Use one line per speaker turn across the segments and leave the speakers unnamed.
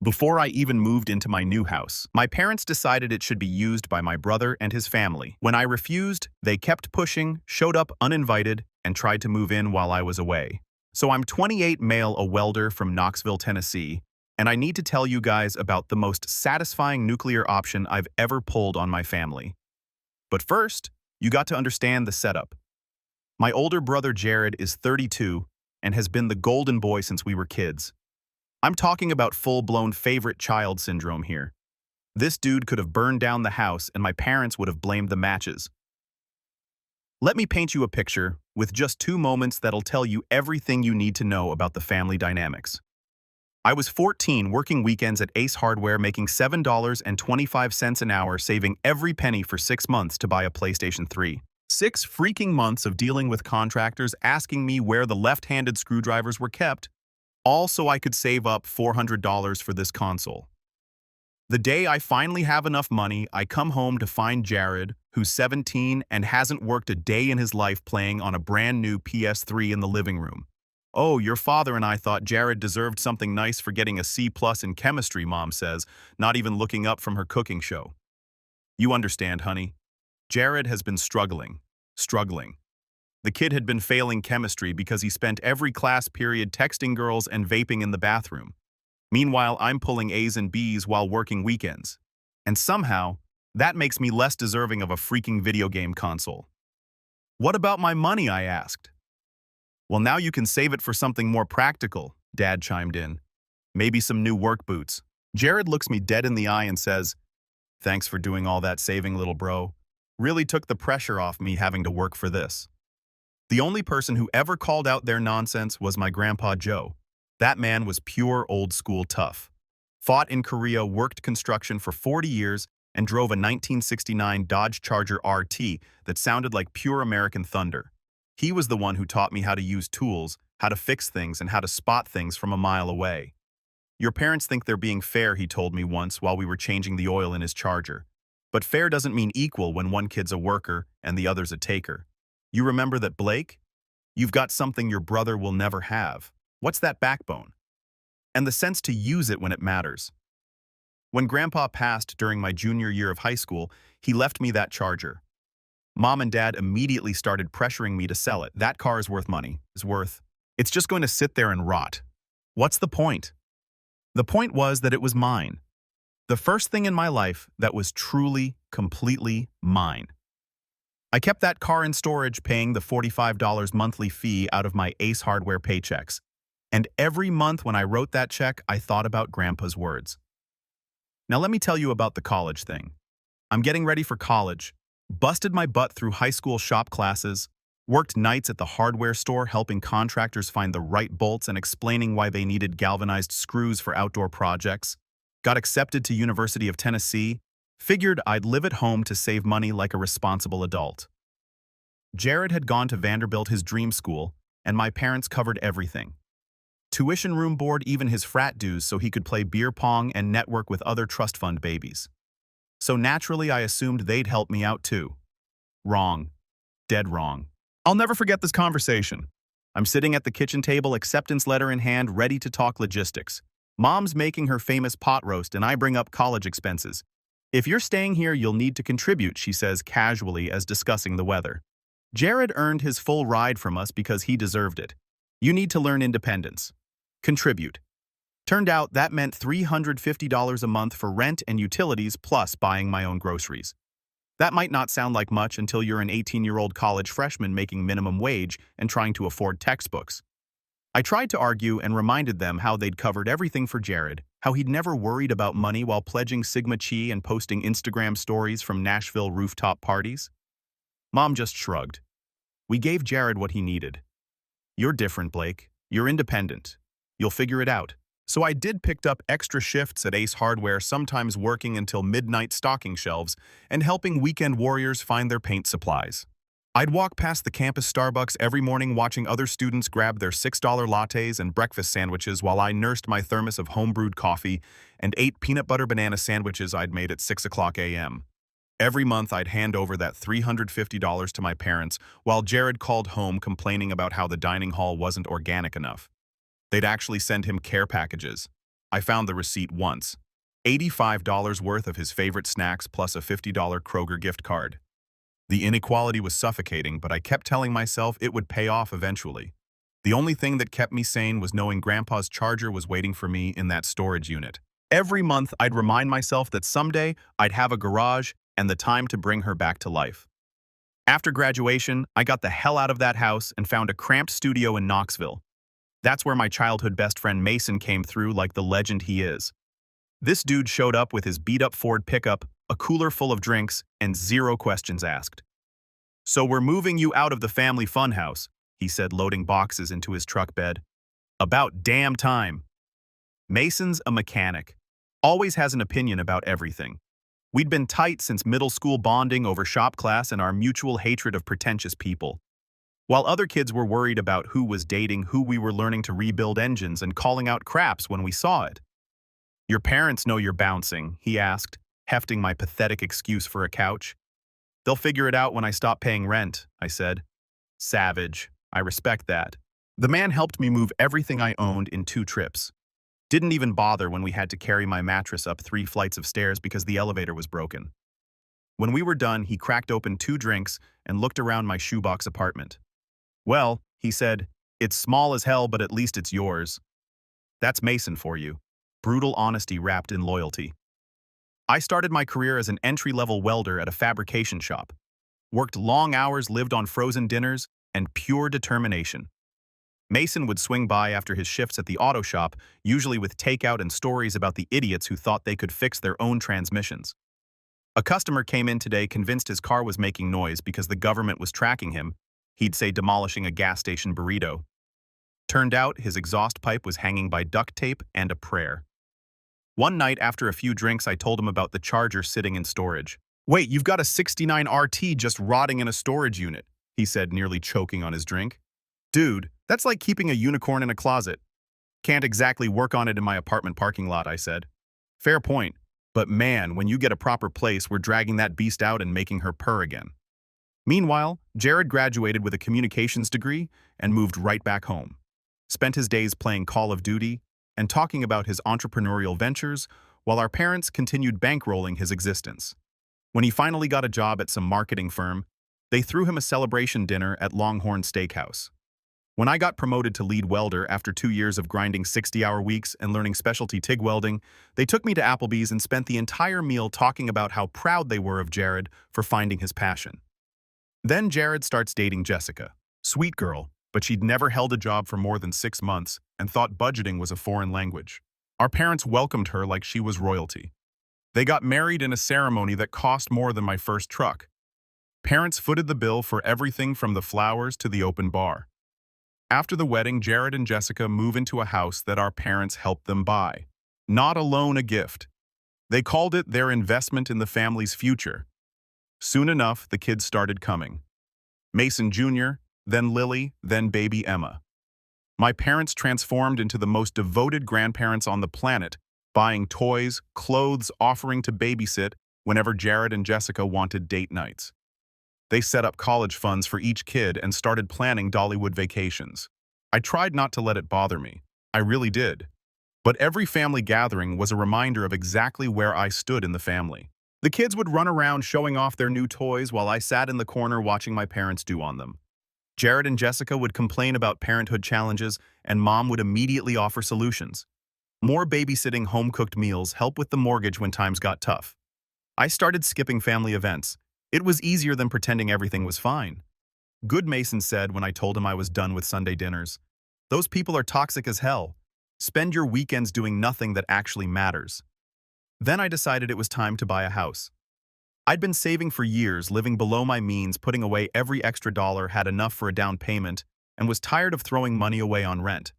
Before I even moved into my new house, my parents decided it should be used by my brother and his family. When I refused, they kept pushing, showed up uninvited, and tried to move in while I was away. So I'm 28 male, a welder from Knoxville, Tennessee, and I need to tell you guys about the most satisfying nuclear option I've ever pulled on my family. But first, you got to understand the setup. My older brother Jared is 32 and has been the golden boy since we were kids. I'm talking about full-blown favorite child syndrome here. This dude could have burned down the house and my parents would have blamed the matches. Let me paint you a picture with just 2 moments that'll tell you everything you need to know about the family dynamics. I was 14 working weekends at Ace Hardware making $7.25 an hour, saving every penny for 6 months to buy a PlayStation 3. 6 freaking months of dealing with contractors asking me where the left-handed screwdrivers were kept, all so I could save up $400 for this console. The day I finally have enough money, I come home to find Jared, who's 17 and hasn't worked a day in his life, playing on a brand new PS3 in the living room. "Oh, your father and I thought Jared deserved something nice for getting a C+ in chemistry," Mom says, not even looking up from her cooking show. You understand, honey. Jared has been struggling. The kid had been failing chemistry because he spent every class period texting girls and vaping in the bathroom. Meanwhile, I'm pulling A's and B's while working weekends. And somehow, that makes me less deserving of a freaking video game console. "What about my money?" I asked. "Well, now you can save it for something more practical," Dad chimed in. "Maybe some new work boots." Jared looks me dead in the eye and says, "Thanks for doing all that saving, little bro. Really took the pressure off me having to work for this." The only person who ever called out their nonsense was my grandpa Joe. That man was pure old-school tough. Fought in Korea, worked construction for 40 years, and drove a 1969 Dodge Charger RT that sounded like pure American thunder. He was the one who taught me how to use tools, how to fix things, and how to spot things from a mile away. "Your parents think they're being fair," he told me once while we were changing the oil in his Charger. "But fair doesn't mean equal when one kid's a worker and the other's a taker. You remember that, Blake? You've got something your brother will never have. What's that backbone? And the sense to use it when it matters." When Grandpa passed during my junior year of high school, he left me that Charger. Mom and Dad immediately started pressuring me to sell it. "That car is worth money. It's just going to sit there and rot. What's the point?" The point was that it was mine. The first thing in my life that was truly, completely mine. I kept that car in storage, paying the $45 monthly fee out of my Ace Hardware paychecks. And every month when I wrote that check, I thought about Grandpa's words. Now let me tell you about the college thing. I'm getting ready for college, busted my butt through high school shop classes, worked nights at the hardware store helping contractors find the right bolts and explaining why they needed galvanized screws for outdoor projects, got accepted to University of Tennessee, figured I'd live at home to save money like a responsible adult. Jared had gone to Vanderbilt, his dream school, and my parents covered everything. Tuition, room, board, even his frat dues so he could play beer pong and network with other trust fund babies. So naturally, I assumed they'd help me out too. Wrong. Dead wrong. I'll never forget this conversation. I'm sitting at the kitchen table, acceptance letter in hand, ready to talk logistics. Mom's making her famous pot roast and I bring up college expenses. "If you're staying here, you'll need to contribute," she says casually as discussing the weather. "Jared earned his full ride from us because he deserved it. You need to learn independence. Contribute." Turned out that meant $350 a month for rent and utilities plus buying my own groceries. That might not sound like much until you're an 18-year-old college freshman making minimum wage and trying to afford textbooks. I tried to argue and reminded them how they'd covered everything for Jared, how he'd never worried about money while pledging Sigma Chi and posting Instagram stories from Nashville rooftop parties. Mom just shrugged. "We gave Jared what he needed. You're different, Blake. You're independent. You'll figure it out." So I picked up extra shifts at Ace Hardware, sometimes working until midnight stocking shelves and helping weekend warriors find their paint supplies. I'd walk past the campus Starbucks every morning watching other students grab their $6 lattes and breakfast sandwiches while I nursed my thermos of homebrewed coffee and ate peanut butter banana sandwiches I'd made at 6 o'clock a.m. Every month I'd hand over that $350 to my parents while Jared called home complaining about how the dining hall wasn't organic enough. They'd actually send him care packages. I found the receipt once. $85 worth of his favorite snacks plus a $50 Kroger gift card. The inequality was suffocating, but I kept telling myself it would pay off eventually. The only thing that kept me sane was knowing Grandpa's charger was waiting for me in that storage unit. Every month, I'd remind myself that someday I'd have a garage and the time to bring her back to life. After graduation, I got the hell out of that house and found a cramped studio in Knoxville. That's where my childhood best friend Mason came through like the legend he is. This dude showed up with his beat-up Ford pickup, a cooler full of drinks, and zero questions asked. "So we're moving you out of the family funhouse," he said, loading boxes into his truck bed. "About damn time." Mason's a mechanic. Always has an opinion about everything. We'd been tight since middle school, bonding over shop class and our mutual hatred of pretentious people. While other kids were worried about who was dating who, we were learning to rebuild engines and calling out craps when we saw it. "Your parents know you're bouncing," he asked, hefting my pathetic excuse for a couch. "They'll figure it out when I stop paying rent," I said. Savage. I respect that. The man helped me move everything I owned in 2 trips. Didn't even bother when we had to carry my mattress up 3 flights of stairs because the elevator was broken. When we were done, he cracked open 2 drinks and looked around my shoebox apartment. "Well," he said, "it's small as hell, but at least it's yours." That's Mason for you. Brutal honesty wrapped in loyalty. I started my career as an entry-level welder at a fabrication shop. Worked long hours, lived on frozen dinners, and pure determination. Mason would swing by after his shifts at the auto shop, usually with takeout and stories about the idiots who thought they could fix their own transmissions. A customer came in today convinced his car was making noise because the government was tracking him. He'd say demolishing a gas station burrito. Turned out his exhaust pipe was hanging by duct tape and a prayer. One night after a few drinks, I told him about the charger sitting in storage. "Wait, you've got a 69 RT just rotting in a storage unit," he said, nearly choking on his drink. "Dude, that's like keeping a unicorn in a closet." "Can't exactly work on it in my apartment parking lot," I said. "Fair point, but man, when you get a proper place, we're dragging that beast out and making her purr again." Meanwhile, Jared graduated with a communications degree and moved right back home. Spent his days playing Call of Duty and talking about his entrepreneurial ventures while our parents continued bankrolling his existence. When he finally got a job at some marketing firm, they threw him a celebration dinner at Longhorn Steakhouse. When I got promoted to lead welder after 2 years of grinding 60-hour weeks and learning specialty TIG welding, they took me to Applebee's and spent the entire meal talking about how proud they were of Jared for finding his passion. Then Jared starts dating Jessica. Sweet girl, but she'd never held a job for more than 6 months and thought budgeting was a foreign language. Our parents welcomed her like she was royalty. They got married in a ceremony that cost more than my first truck. Parents footed the bill for everything from the flowers to the open bar. After the wedding, Jared and Jessica move into a house that our parents helped them buy. Not a loan, a gift. They called it their investment in the family's future. Soon enough, the kids started coming. Mason Jr., then Lily, then baby Emma. My parents transformed into the most devoted grandparents on the planet, buying toys, clothes, offering to babysit whenever Jared and Jessica wanted date nights. They set up college funds for each kid and started planning Dollywood vacations. I tried not to let it bother me. I really did. But every family gathering was a reminder of exactly where I stood in the family. The kids would run around showing off their new toys while I sat in the corner watching my parents do on them. Jared and Jessica would complain about parenthood challenges, and Mom would immediately offer solutions. More babysitting, home-cooked meals, help with the mortgage when times got tough. I started skipping family events. It was easier than pretending everything was fine. Good, Mason said when I told him I was done with Sunday dinners. "Those people are toxic as hell. Spend your weekends doing nothing that actually matters." Then I decided it was time to buy a house. I'd been saving for years, living below my means, putting away every extra dollar, had enough for a down payment, and was tired of throwing money away on rent.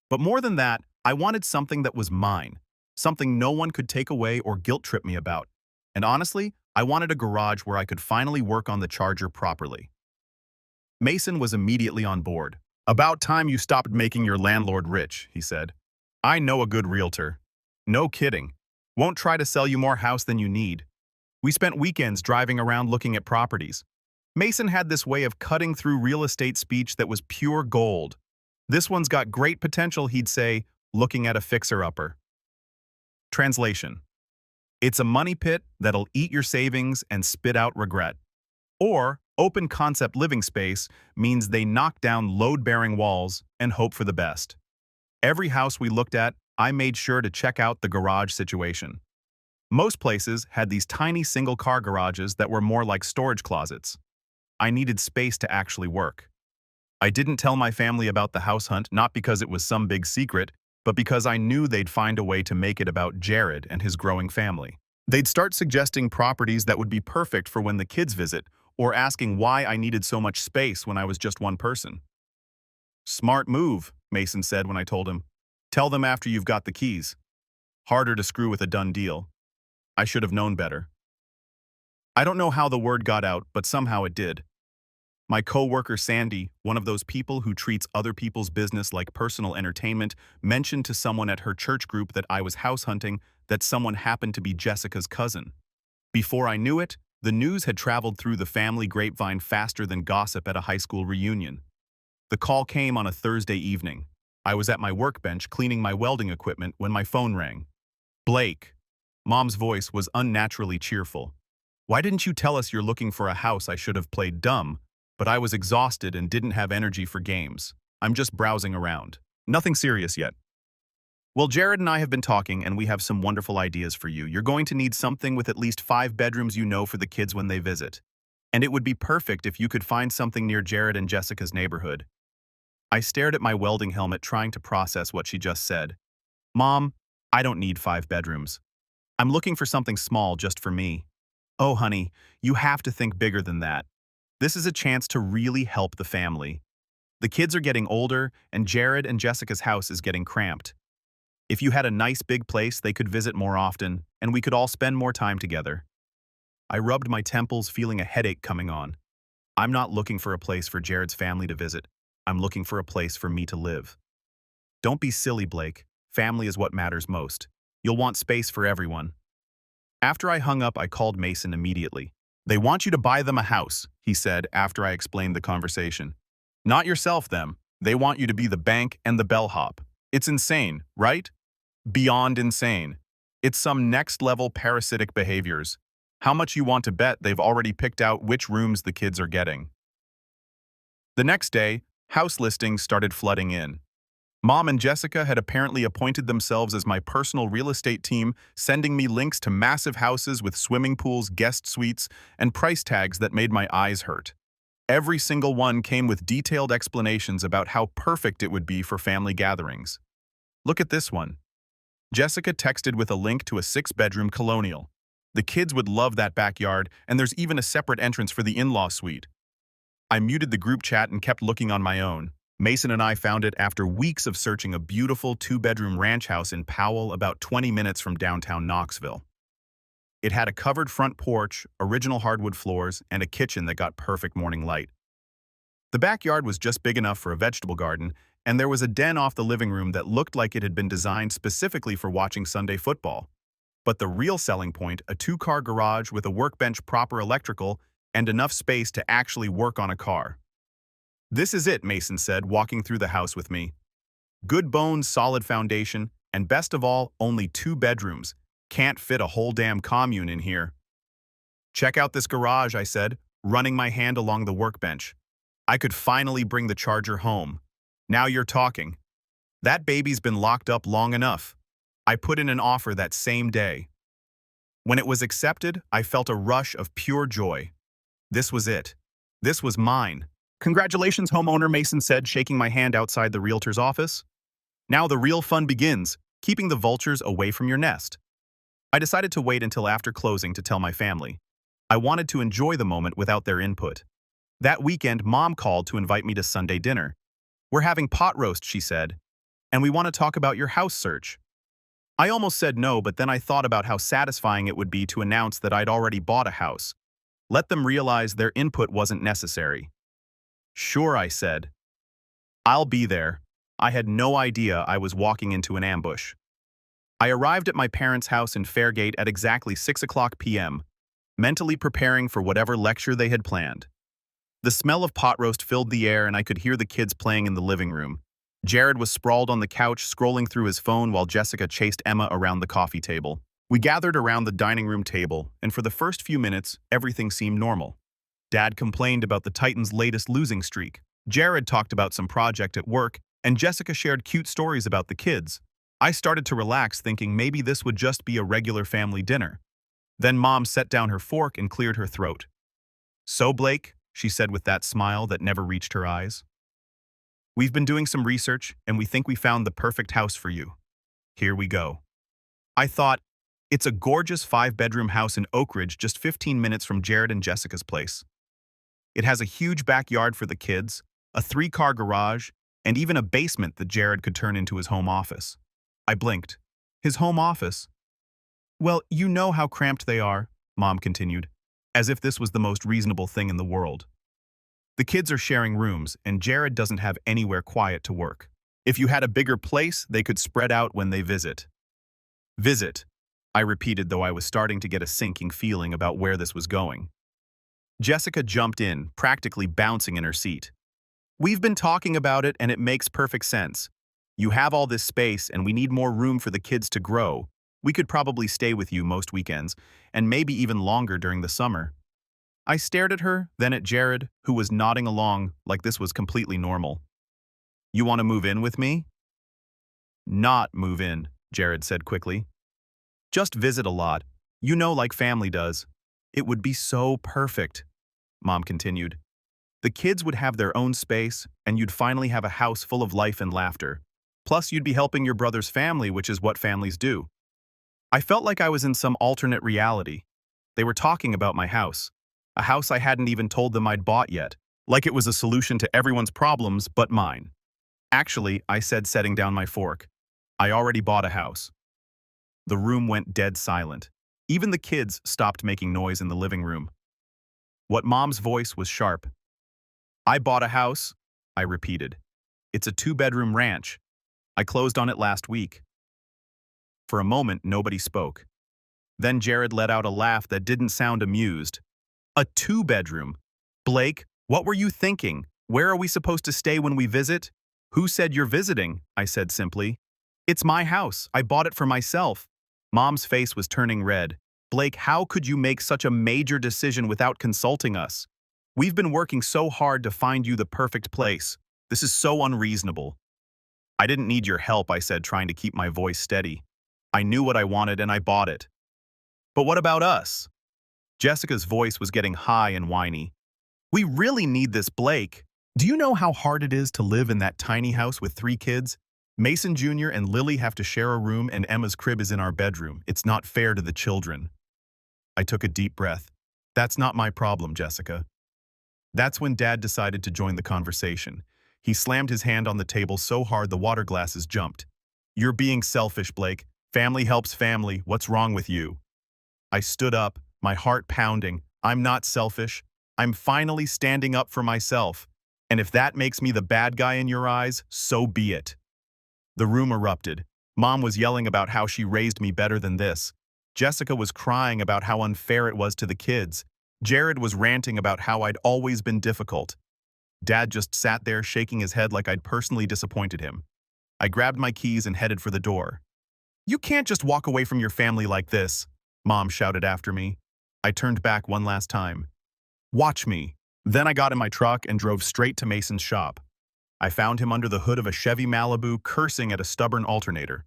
But more than that, I wanted something that was mine, something no one could take away or guilt-trip me about. And honestly, I wanted a garage where I could finally work on the charger properly. Mason was immediately on board. "About time you stopped making your landlord rich," he said. "I know a good realtor." "No kidding. Won't try to sell you more house than you need." We spent weekends driving around looking at properties. Mason had this way of cutting through real estate speech that was pure gold. "This one's got great potential," he'd say, looking at a fixer-upper. Translation: it's a money pit that'll eat your savings and spit out regret. Or, open concept living space means they knock down load-bearing walls and hope for the best. Every house we looked at, I made sure to check out the garage situation. Most places had these tiny single-car garages that were more like storage closets. I needed space to actually work. I didn't tell my family about the house hunt not because it was some big secret, but because I knew they'd find a way to make it about Jared and his growing family. They'd start suggesting properties that would be perfect for when the kids visit, or asking why I needed so much space when I was just one person. "Smart move," Mason said when I told him. "Tell them after you've got the keys." Harder to screw with a done deal. I should have known better. I don't know how the word got out, but somehow it did. My co-worker Sandy, one of those people who treats other people's business like personal entertainment, mentioned to someone at her church group that I was house hunting, that someone happened to be Jessica's cousin. Before I knew it, the news had traveled through the family grapevine faster than gossip at a high school reunion. The call came on a Thursday evening. I was at my workbench cleaning my welding equipment when my phone rang. "Blake." Mom's voice was unnaturally cheerful. "Why didn't you tell us you're looking for a house?" I should have played dumb, but I was exhausted and didn't have energy for games. "I'm just browsing around. Nothing serious yet." "Well, Jared and I have been talking, and we have some wonderful ideas for you. You're going to need something with at least 5 bedrooms for the kids when they visit. And it would be perfect if you could find something near Jared and Jessica's neighborhood." I stared at my welding helmet, trying to process what she just said. "Mom, I don't need 5 bedrooms. I'm looking for something small just for me." "Oh, honey, you have to think bigger than that. This is a chance to really help the family. The kids are getting older, and Jared and Jessica's house is getting cramped. If you had a nice big place they could visit more often, and we could all spend more time together." I rubbed my temples, feeling a headache coming on. I'm not looking for a place for Jared's family to visit. I'm looking for a place for me to live. "Don't be silly, Blake. Family is what matters most. You'll want space for everyone." After I hung up, I called Mason immediately. "They want you to buy them a house," he said after I explained the conversation. "Not yourself, them. They want you to be the bank and the bellhop. It's insane, right? Beyond insane. It's some next-level parasitic behaviors. How much you want to bet they've already picked out which rooms the kids are getting?" The next day, house listings started flooding in. Mom and Jessica had apparently appointed themselves as my personal real estate team, sending me links to massive houses with swimming pools, guest suites, and price tags that made my eyes hurt. Every single one came with detailed explanations about how perfect it would be for family gatherings. "Look at this one." Jessica texted with a link to a 6-bedroom colonial. "The kids would love that backyard, and there's even a separate entrance for the in-law suite." I muted the group chat and kept looking on my own. Mason and I found it after weeks of searching a beautiful 2-bedroom ranch house in Powell, about 20 minutes from downtown Knoxville. It had a covered front porch, original hardwood floors, and a kitchen that got perfect morning light. The backyard was just big enough for a vegetable garden, and there was a den off the living room that looked like it had been designed specifically for watching Sunday football. But the real selling point, a 2-car garage with a workbench, proper electrical, and enough space to actually work on a car. "This is it," Mason said, walking through the house with me. "Good bones, solid foundation, and best of all, only 2 bedrooms. Can't fit a whole damn commune in here." "Check out this garage," I said, running my hand along the workbench. I could finally bring the charger home. "Now you're talking. That baby's been locked up long enough." I put in an offer that same day. When it was accepted, I felt a rush of pure joy. This was it. This was mine. "Congratulations, homeowner," Mason said, shaking my hand outside the realtor's office. "Now the real fun begins, keeping the vultures away from your nest." I decided to wait until after closing to tell my family. I wanted to enjoy the moment without their input. That weekend, Mom called to invite me to Sunday dinner. "We're having pot roast," she said, "and we want to talk about your house search." I almost said no, but then I thought about how satisfying it would be to announce that I'd already bought a house. Let them realize their input wasn't necessary. "Sure," I said. "I'll be there." I had no idea I was walking into an ambush. I arrived at my parents' house in Fairgate at exactly 6 p.m., mentally preparing for whatever lecture they had planned. The smell of pot roast filled the air, and I could hear the kids playing in the living room. Jared was sprawled on the couch, scrolling through his phone while Jessica chased Emma around the coffee table. We gathered around the dining room table, and for the first few minutes, everything seemed normal. Dad complained about the Titans' latest losing streak. Jared talked about some project at work, and Jessica shared cute stories about the kids. I started to relax, thinking maybe this would just be a regular family dinner. Then Mom set down her fork and cleared her throat. "So, Blake," she said with that smile that never reached her eyes, "we've been doing some research, and we think we found the perfect house for you. Here we go." I thought, it's a gorgeous 5-bedroom house in Oak Ridge, just 15 minutes from Jared and Jessica's place. It has a huge backyard for the kids, a 3-car garage, and even a basement that Jared could turn into his home office. I blinked. His home office? "Well, you know how cramped they are," Mom continued, as if this was the most reasonable thing in the world. "The kids are sharing rooms, and Jared doesn't have anywhere quiet to work. If you had a bigger place, they could spread out when they visit." "Visit," I repeated, though I was starting to get a sinking feeling about where this was going. Jessica jumped in, practically bouncing in her seat. "We've been talking about it, and it makes perfect sense. You have all this space, and we need more room for the kids to grow. We could probably stay with you most weekends, and maybe even longer during the summer." I stared at her, then at Jared, who was nodding along like this was completely normal. "You want to move in with me?" "Not move in," Jared said quickly. "Just visit a lot. You know, like family does." "It would be so perfect," Mom continued. "The kids would have their own space, and you'd finally have a house full of life and laughter. Plus, you'd be helping your brother's family, which is what families do." I felt like I was in some alternate reality. They were talking about my house, a house I hadn't even told them I'd bought yet, like it was a solution to everyone's problems but mine. "Actually," I said, setting down my fork, "I already bought a house." The room went dead silent. Even the kids stopped making noise in the living room. What Mom's voice was sharp. "I bought a house," I repeated. "It's a 2-bedroom ranch. I closed on it last week." For a moment, nobody spoke. Then Jared let out a laugh that didn't sound amused. "A 2-bedroom? Blake, what were you thinking? Where are we supposed to stay when we visit?" "Who said you're visiting?" I said simply. "It's my house. I bought it for myself." Mom's face was turning red. "Blake, how could you make such a major decision without consulting us? We've been working so hard to find you the perfect place. This is so unreasonable." "I didn't need your help," I said, trying to keep my voice steady. "I knew what I wanted and I bought it." "But what about us?" Jessica's voice was getting high and whiny. "We really need this, Blake. Do you know how hard it is to live in that tiny house with 3 kids? Mason Jr. and Lily have to share a room, and Emma's crib is in our bedroom. It's not fair to the children." I took a deep breath. "That's not my problem, Jessica." That's when Dad decided to join the conversation. He slammed his hand on the table so hard the water glasses jumped. "You're being selfish, Blake. Family helps family. What's wrong with you?" I stood up, my heart pounding. "I'm not selfish. I'm finally standing up for myself. And if that makes me the bad guy in your eyes, so be it." The room erupted. Mom was yelling about how she raised me better than this. Jessica was crying about how unfair it was to the kids. Jared was ranting about how I'd always been difficult. Dad just sat there shaking his head like I'd personally disappointed him. I grabbed my keys and headed for the door. "You can't just walk away from your family like this," Mom shouted after me. I turned back one last time. "Watch me." Then I got in my truck and drove straight to Mason's shop. I found him under the hood of a Chevy Malibu, cursing at a stubborn alternator.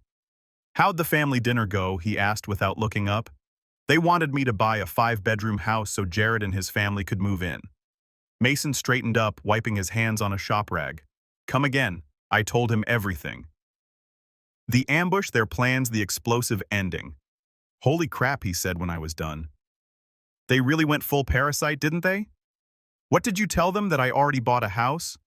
"How'd the family dinner go?" he asked without looking up. "They wanted me to buy a 5-bedroom house so Jared and his family could move in." Mason straightened up, wiping his hands on a shop rag. "Come again." I told him everything. The ambush, their plans, the explosive ending. "Holy crap," he said when I was done. "They really went full parasite, didn't they? What did you tell them, that I already bought a house?"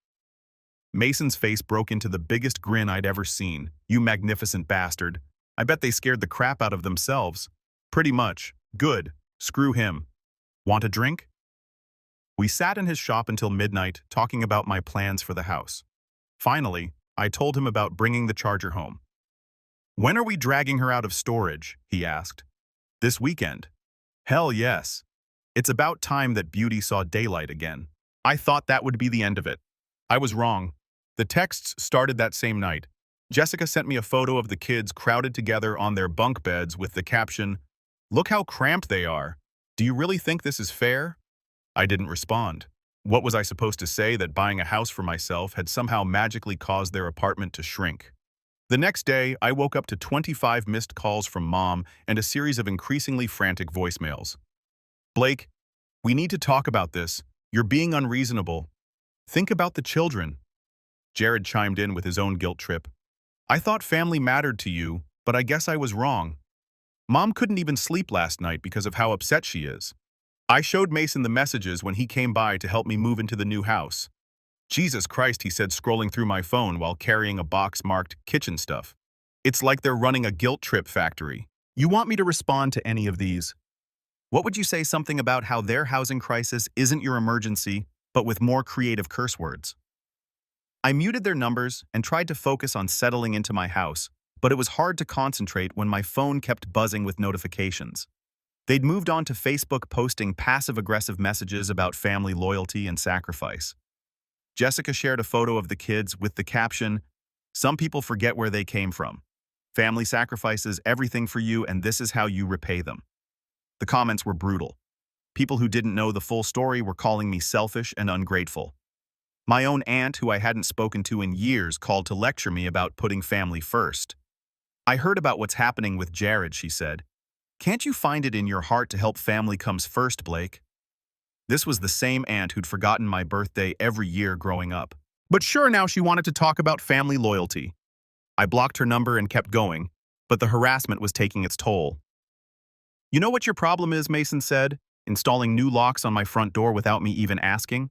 Mason's face broke into the biggest grin I'd ever seen. "You magnificent bastard. I bet they scared the crap out of themselves." "Pretty much. Good. Screw him. Want a drink?" We sat in his shop until midnight, talking about my plans for the house. Finally, I told him about bringing the charger home. "When are we dragging her out of storage?" he asked. "This weekend." "Hell yes. It's about time that beauty saw daylight again." I thought that would be the end of it. I was wrong. The texts started that same night. Jessica sent me a photo of the kids crowded together on their bunk beds with the caption, "Look how cramped they are. Do you really think this is fair?" I didn't respond. What was I supposed to say, that buying a house for myself had somehow magically caused their apartment to shrink? The next day, I woke up to 25 missed calls from Mom and a series of increasingly frantic voicemails. "Blake, we need to talk about this. You're being unreasonable. Think about the children." Jared chimed in with his own guilt trip. "I thought family mattered to you, but I guess I was wrong. Mom couldn't even sleep last night because of how upset she is. I showed Mason the messages when he came by to help me move into the new house. Jesus Christ," he said, scrolling through my phone while carrying a box marked kitchen stuff. "It's like they're running a guilt trip factory." You want me to respond to any of these? What would you say something about how their housing crisis isn't your emergency, but with more creative curse words? I muted their numbers and tried to focus on settling into my house, but it was hard to concentrate when my phone kept buzzing with notifications. They'd moved on to Facebook, posting passive-aggressive messages about family loyalty and sacrifice. Jessica shared a photo of the kids with the caption, "Some people forget where they came from. Family sacrifices everything for you, and this is how you repay them." The comments were brutal. People who didn't know the full story were calling me selfish and ungrateful. My own aunt, who I hadn't spoken to in years, called to lecture me about putting family first. "I heard about what's happening with Jared," she said. "Can't you find it in your heart to help family comes first, Blake?" This was the same aunt who'd forgotten my birthday every year growing up. But sure, now she wanted to talk about family loyalty. I blocked her number and kept going, but the harassment was taking its toll. "You know what your problem is," Mason said, installing new locks on my front door without me even asking.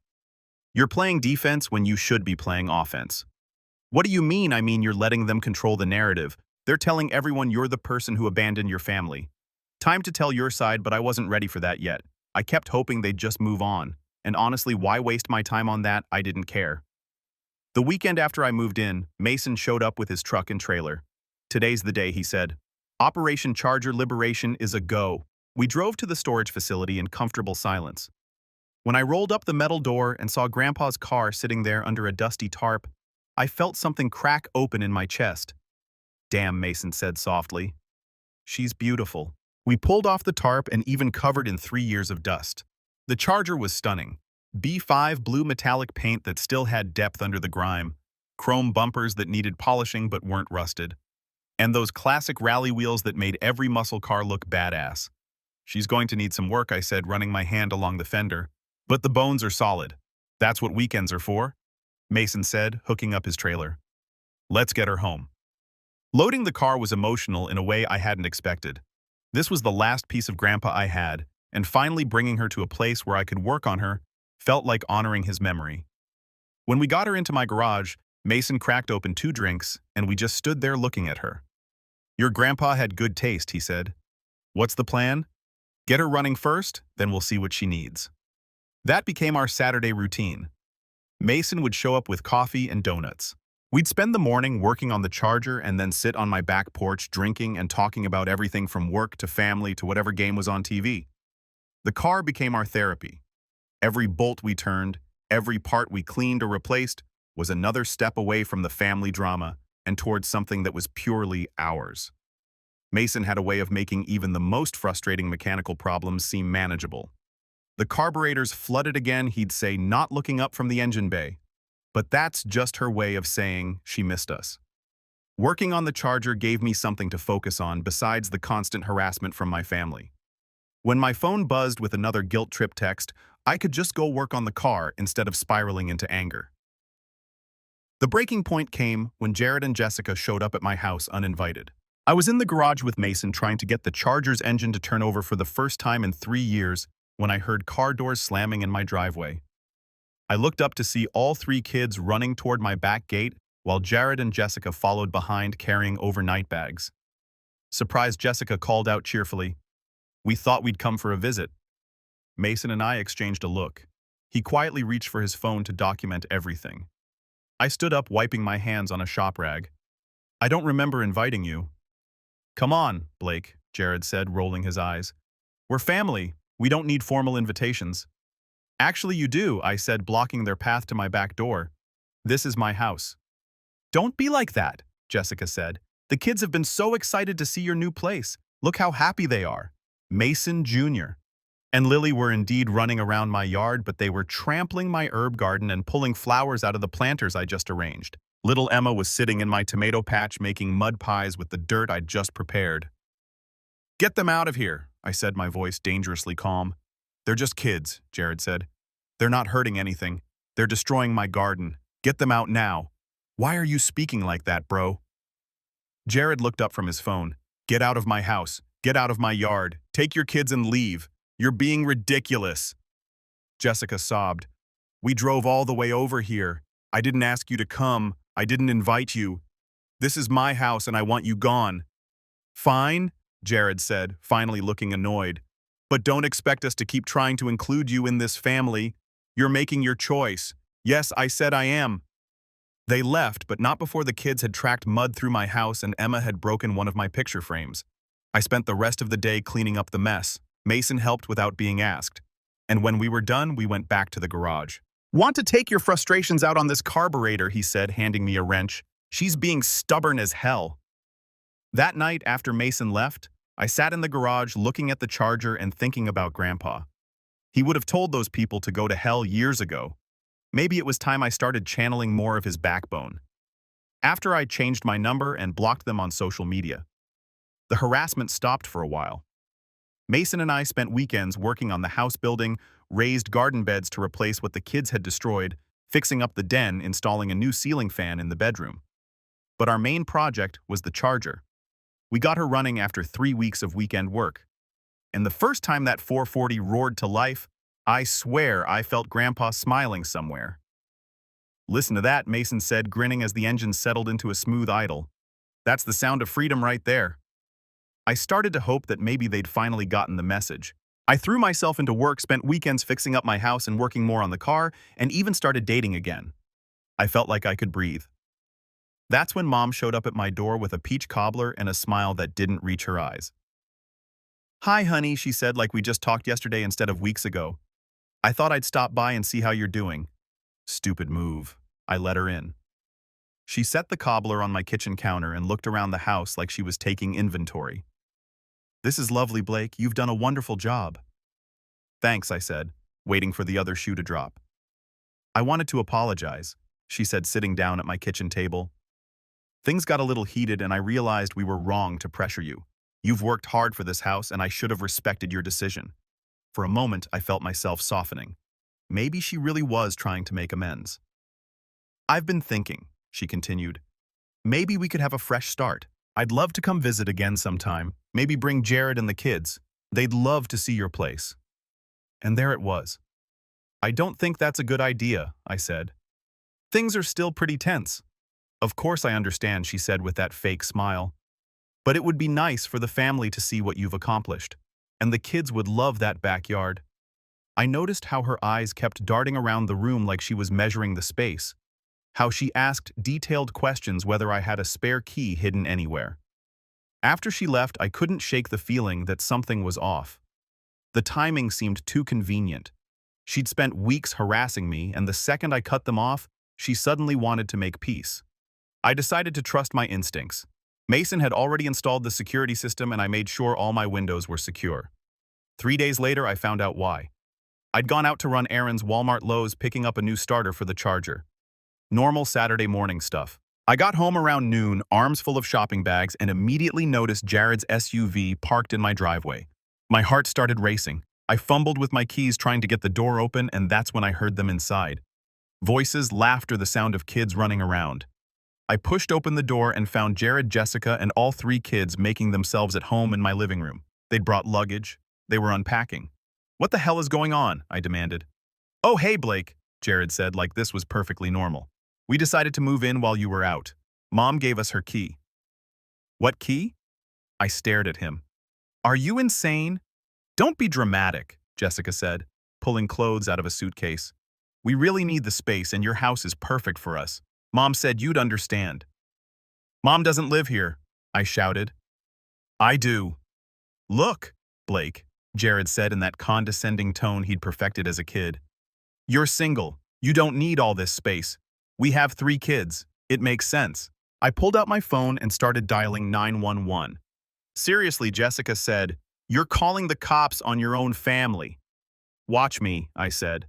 "You're playing defense when you should be playing offense." "What do you mean?" "I mean, you're letting them control the narrative. They're telling everyone you're the person who abandoned your family. Time to tell your side, but I wasn't ready for that yet. I kept hoping they'd just move on, and honestly, why waste my time on that? I didn't care." The weekend after I moved in, Mason showed up with his truck and trailer. "Today's the day," he said. "Operation Charger Liberation is a go." We drove to the storage facility in comfortable silence. When I rolled up the metal door and saw Grandpa's car sitting there under a dusty tarp, I felt something crack open in my chest. "Damn," Mason said softly. "She's beautiful." We pulled off the tarp and even covered in 3 years of dust. The Charger was stunning. B5 blue metallic paint that still had depth under the grime, chrome bumpers that needed polishing but weren't rusted, and those classic rally wheels that made every muscle car look badass. "She's going to need some work," I said, running my hand along the fender. "But the bones are solid. That's what weekends are for," Mason said, hooking up his trailer. "Let's get her home." Loading the car was emotional in a way I hadn't expected. This was the last piece of Grandpa I had, and finally bringing her to a place where I could work on her felt like honoring his memory. When we got her into my garage, Mason cracked open 2 drinks, and we just stood there looking at her. "Your grandpa had good taste," he said. "What's the plan? Get her running first, then we'll see what she needs." That became our Saturday routine. Mason would show up with coffee and donuts. We'd spend the morning working on the Charger and then sit on my back porch drinking and talking about everything from work to family to whatever game was on TV. The car became our therapy. Every bolt we turned, every part we cleaned or replaced, was another step away from the family drama and towards something that was purely ours. Mason had a way of making even the most frustrating mechanical problems seem manageable. The carburetors flooded again, he'd say, not looking up from the engine bay. But that's just her way of saying she missed us. Working on the Charger gave me something to focus on besides the constant harassment from my family. When my phone buzzed with another guilt trip text, I could just go work on the car instead of spiraling into anger. The breaking point came when Jared and Jessica showed up at my house uninvited. I was in the garage with Mason trying to get the Charger's engine to turn over for the first time in 3 years when I heard car doors slamming in my driveway. I looked up to see all 3 kids running toward my back gate while Jared and Jessica followed behind carrying overnight bags. Surprised Jessica called out cheerfully, "We thought we'd come for a visit." Mason and I exchanged a look. He quietly reached for his phone to document everything. I stood up, wiping my hands on a shop rag. "I don't remember inviting you." "Come on, Blake," Jared said, rolling his eyes. "We're family. We don't need formal invitations." "Actually, you do," I said, blocking their path to my back door. This is my house. Don't be like that, Jessica said. The kids have been so excited to see your new place. Look how happy they are. Mason Jr. and Lily were indeed running around my yard, but they were trampling my herb garden and pulling flowers out of the planters I just arranged. Little Emma was sitting in my tomato patch making mud pies with the dirt I'd just prepared. Get them out of here, I said, my voice dangerously calm. They're just kids, Jared said. They're not hurting anything. They're destroying my garden. Get them out now. Why are you speaking like that, bro? Jared looked up from his phone. Get out of my house. Get out of my yard. Take your kids and leave. You're being ridiculous. Jessica sobbed. We drove all the way over here. I didn't ask you to come. I didn't invite you. This is my house and I want you gone. Fine, Jared said, finally looking annoyed. But don't expect us to keep trying to include you in this family. You're making your choice. Yes, I said I am. They left, but not before the kids had tracked mud through my house and Emma had broken one of my picture frames. I spent the rest of the day cleaning up the mess. Mason helped without being asked. And when we were done, we went back to the garage. Want to take your frustrations out on this carburetor, he said, handing me a wrench. She's being stubborn as hell. That night, after Mason left, I sat in the garage looking at the charger and thinking about Grandpa. He would have told those people to go to hell years ago. Maybe it was time I started channeling more of his backbone. After I changed my number and blocked them on social media, the harassment stopped for a while. Mason and I spent weekends working on the house building, raised garden beds to replace what the kids had destroyed, fixing up the den, installing a new ceiling fan in the bedroom. But our main project was the charger. We got her running after 3 weeks of weekend work. And the first time that 440 roared to life, I swear I felt Grandpa smiling somewhere. Listen to that, Mason said, grinning as the engine settled into a smooth idle. That's the sound of freedom right there. I started to hope that maybe they'd finally gotten the message. I threw myself into work, spent weekends fixing up my house and working more on the car, and even started dating again. I felt like I could breathe. That's when Mom showed up at my door with a peach cobbler and a smile that didn't reach her eyes. Hi, honey, she said, like we just talked yesterday instead of weeks ago. I thought I'd stop by and see how you're doing. Stupid move. I let her in. She set the cobbler on my kitchen counter and looked around the house like she was taking inventory. This is lovely, Blake. You've done a wonderful job. Thanks, I said, waiting for the other shoe to drop. I wanted to apologize, she said, sitting down at my kitchen table. Things got a little heated and I realized we were wrong to pressure you. You've worked hard for this house and I should have respected your decision. For a moment, I felt myself softening. Maybe she really was trying to make amends. I've been thinking, she continued. Maybe we could have a fresh start. I'd love to come visit again sometime. Maybe bring Jared and the kids. They'd love to see your place. And there it was. I don't think that's a good idea, I said. Things are still pretty tense. Of course I understand, she said with that fake smile. But it would be nice for the family to see what you've accomplished. And the kids would love that backyard. I noticed how her eyes kept darting around the room like she was measuring the space. How she asked detailed questions whether I had a spare key hidden anywhere. After she left, I couldn't shake the feeling that something was off. The timing seemed too convenient. She'd spent weeks harassing me, and the second I cut them off, she suddenly wanted to make peace. I decided to trust my instincts. Mason had already installed the security system and I made sure all my windows were secure. 3 days later, I found out why. I'd gone out to run errands Walmart Lowe's picking up a new starter for the charger. Normal Saturday morning stuff. I got home around noon, arms full of shopping bags, and immediately noticed Jared's SUV parked in my driveway. My heart started racing. I fumbled with my keys trying to get the door open, and that's when I heard them inside. Voices, laughter, the sound of kids running around. I pushed open the door and found Jared, Jessica, and all 3 kids making themselves at home in my living room. They'd brought luggage. They were unpacking. What the hell is going on? I demanded. Oh, hey, Blake, Jared said, like this was perfectly normal. We decided to move in while you were out. Mom gave us her key. What key? I stared at him. Are you insane? Don't be dramatic, Jessica said, pulling clothes out of a suitcase. We really need the space and your house is perfect for us. Mom said you'd understand. Mom doesn't live here, I shouted. I do. Look, Blake, Jared said in that condescending tone he'd perfected as a kid. You're single. You don't need all this space. We have 3 kids. It makes sense. I pulled out my phone and started dialing 911. Seriously, Jessica said, "You're calling the cops on your own family." "Watch me," I said.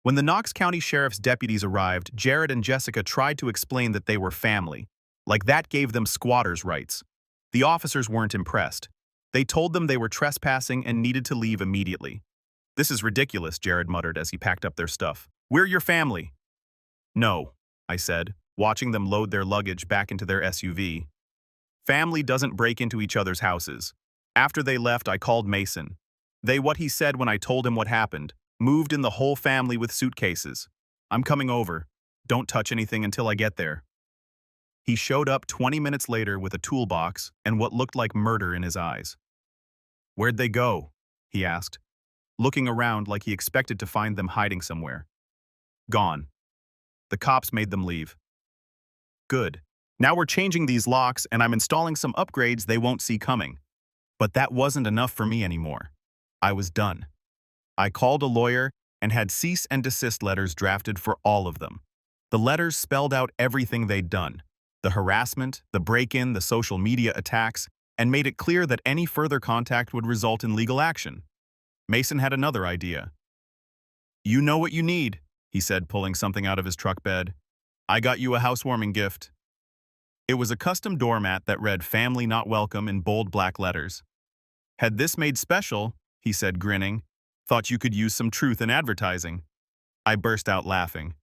When the Knox County Sheriff's deputies arrived, Jared and Jessica tried to explain that they were family, like that gave them squatters' rights. The officers weren't impressed. They told them they were trespassing and needed to leave immediately. "This is ridiculous," Jared muttered as he packed up their stuff. "We're your family." "No," I said, watching them load their luggage back into their SUV. "Family doesn't break into each other's houses." After they left, I called Mason. What he said when I told him what happened, moved in the whole family with suitcases. "I'm coming over. Don't touch anything until I get there." He showed up 20 minutes later with a toolbox and what looked like murder in his eyes. "Where'd they go?" he asked, looking around like he expected to find them hiding somewhere. "Gone. The cops made them leave." "Good. Now we're changing these locks and I'm installing some upgrades they won't see coming." But that wasn't enough for me anymore. I was done. I called a lawyer and had cease and desist letters drafted for all of them. The letters spelled out everything they'd done, the harassment, the break-in, the social media attacks, and made it clear that any further contact would result in legal action. Mason had another idea. "You know what you need," he said, pulling something out of his truck bed. "I got you a housewarming gift." It was a custom doormat that read "Family Not Welcome" in bold black letters. "Had this made special," he said, grinning. "Thought you could use some truth in advertising." I burst out laughing.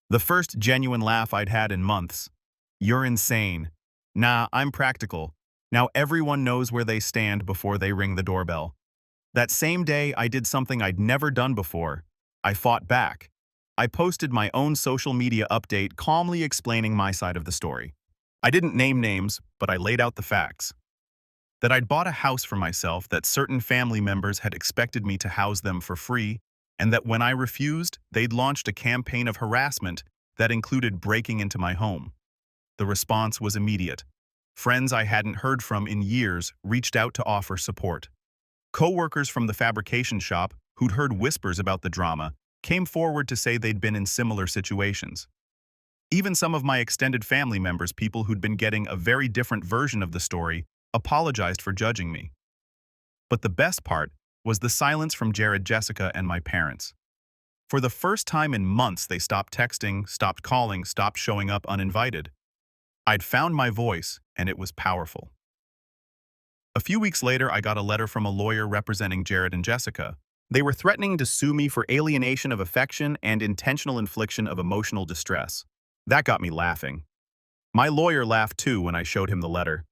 The first genuine laugh I'd had in months. "You're insane." "Nah, I'm practical. Now everyone knows where they stand before they ring the doorbell." That same day, I did something I'd never done before. I fought back. I posted my own social media update calmly explaining my side of the story. I didn't name names, but I laid out the facts. That I'd bought a house for myself, that certain family members had expected me to house them for free, and that when I refused, they'd launched a campaign of harassment that included breaking into my home. The response was immediate. Friends I hadn't heard from in years reached out to offer support. Co-workers from the fabrication shop, who'd heard whispers about the drama, came forward to say they'd been in similar situations. Even some of my extended family members, people who'd been getting a very different version of the story, apologized for judging me. But the best part was the silence from Jared, Jessica, and my parents. For the first time in months, they stopped texting, stopped calling, stopped showing up uninvited. I'd found my voice, and it was powerful. A few weeks later, I got a letter from a lawyer representing Jared and Jessica. They were threatening to sue me for alienation of affection and intentional infliction of emotional distress. That got me laughing. My lawyer laughed too when I showed him the letter.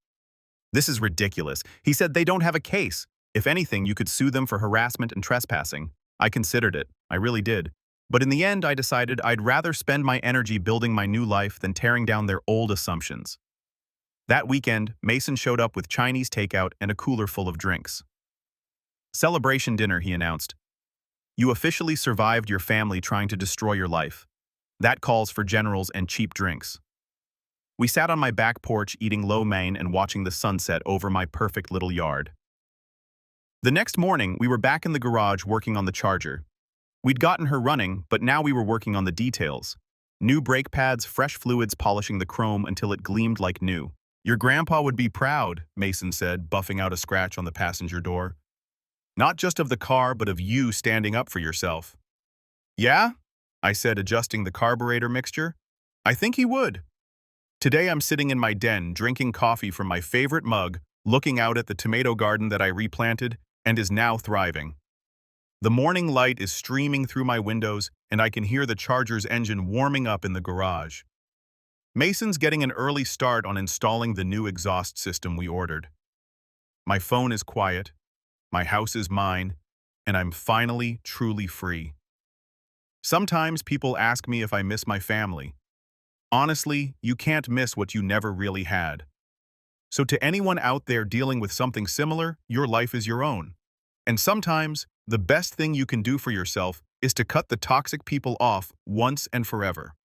"This is ridiculous." He said, "They don't have a case. If anything, you could sue them for harassment and trespassing." I considered it. I really did. But in the end, I decided I'd rather spend my energy building my new life than tearing down their old assumptions. That weekend, Mason showed up with Chinese takeout and a cooler full of drinks. "Celebration dinner," he announced. "You officially survived your family trying to destroy your life. That calls for generals and cheap drinks." We sat on my back porch eating lo mein and watching the sunset over my perfect little yard. The next morning, we were back in the garage working on the Charger. We'd gotten her running, but now we were working on the details. New brake pads, fresh fluids polishing the chrome until it gleamed like new. "Your grandpa would be proud," Mason said, buffing out a scratch on the passenger door. "Not just of the car, but of you standing up for yourself." "Yeah?" I said, adjusting the carburetor mixture. "I think he would." Today I'm sitting in my den, drinking coffee from my favorite mug, looking out at the tomato garden that I replanted and is now thriving. The morning light is streaming through my windows, and I can hear the Charger's engine warming up in the garage. Mason's getting an early start on installing the new exhaust system we ordered. My phone is quiet, my house is mine, and I'm finally truly free. Sometimes people ask me if I miss my family. Honestly, you can't miss what you never really had. So to anyone out there dealing with something similar, your life is your own. And sometimes, the best thing you can do for yourself is to cut the toxic people off once and forever.